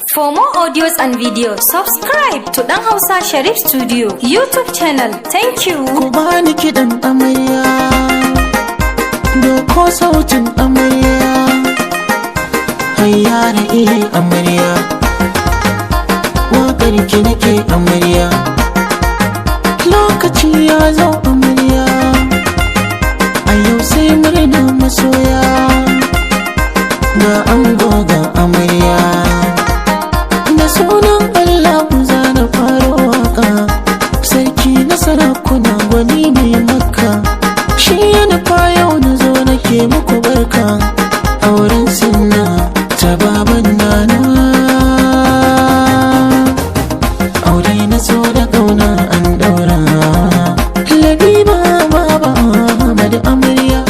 For more audios and videos, subscribe to Dan Hausa Sharif Studio YouTube channel. Thank you. Ku bani kiɗan amarya, doko sautin amarya, hayya da amarya, waƙar ki nake amarya, lokaci ya zo amarya, a yau sai murna masoya, ga ango ga amarya. Sunan Allah za na fara waka, sarki na sarakuna gwani mai makka, shi ya nufa yau na zo nake muku barka, auren suna ta baban nana, aure na so da ƙauna an daura, Labiba baba Ahmad amarya,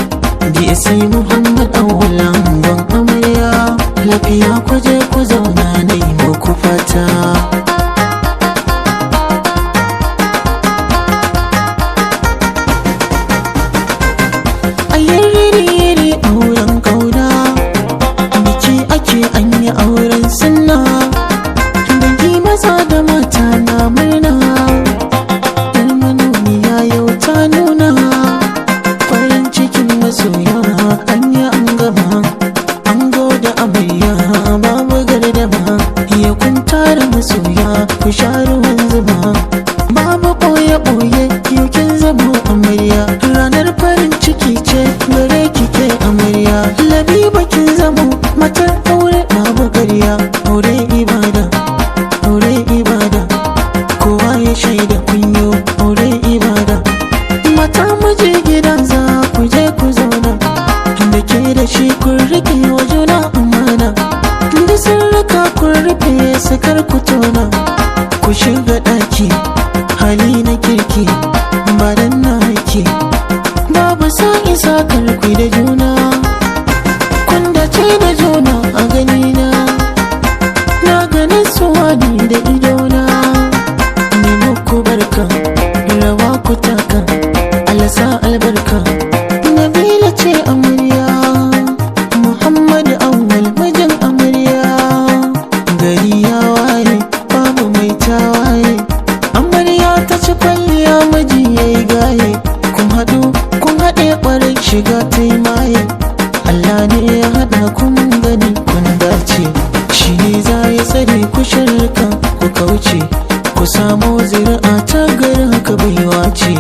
DSI Muhammad awwal angon amarya, lafiya kwaje ku zauna na yi muku fata. Ayyar riri auren kauna, biki ake an yi auren sunna, dangi maza da mata na murna, yar manuniya yau ta nuna, farin cikin masoya an yi an gama, ango da amarya babu gardama, ya kun tara masoya ku sha ruwan zuma, babu ɓoye-ɓoye kin zama amarya, ranar farin ciki ce gare kike amarya, Labiba kin zama matar aure babu ƙarya, aure ibada, aure ibada, kowa ya shaida kunyo aure ibada, mata miji gida za ku je ku zauna, da ke da shi kun rike wa juna amana, da sun raka kun rufe sakar ku tona, ku shiga ɗaki hali na kirki ba dan na haiki, babu sa'i sakar ku da juna, kun dace da juna a ganina, na ganin suwa ni da idona, ne muku barka rawa ku taka Allah sa albarka. Nabila ce amarya, Muhammad awwal mijin amarya, gari ya waye babu mai tawaye, amarya ta ci kwalliya miji yayi gaye, kun haɗu kun haɗe ƙwarai shiga ta yi maye, Allah ne ya haɗa kun gani kun dace, shi ne za ya tsare ku shirka ku kauce, ku samu zuri'a ta gari haka baiwa ce,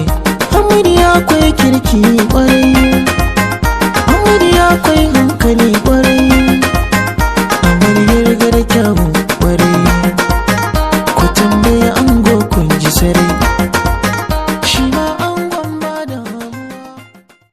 amarya kwai kirki ƙwarai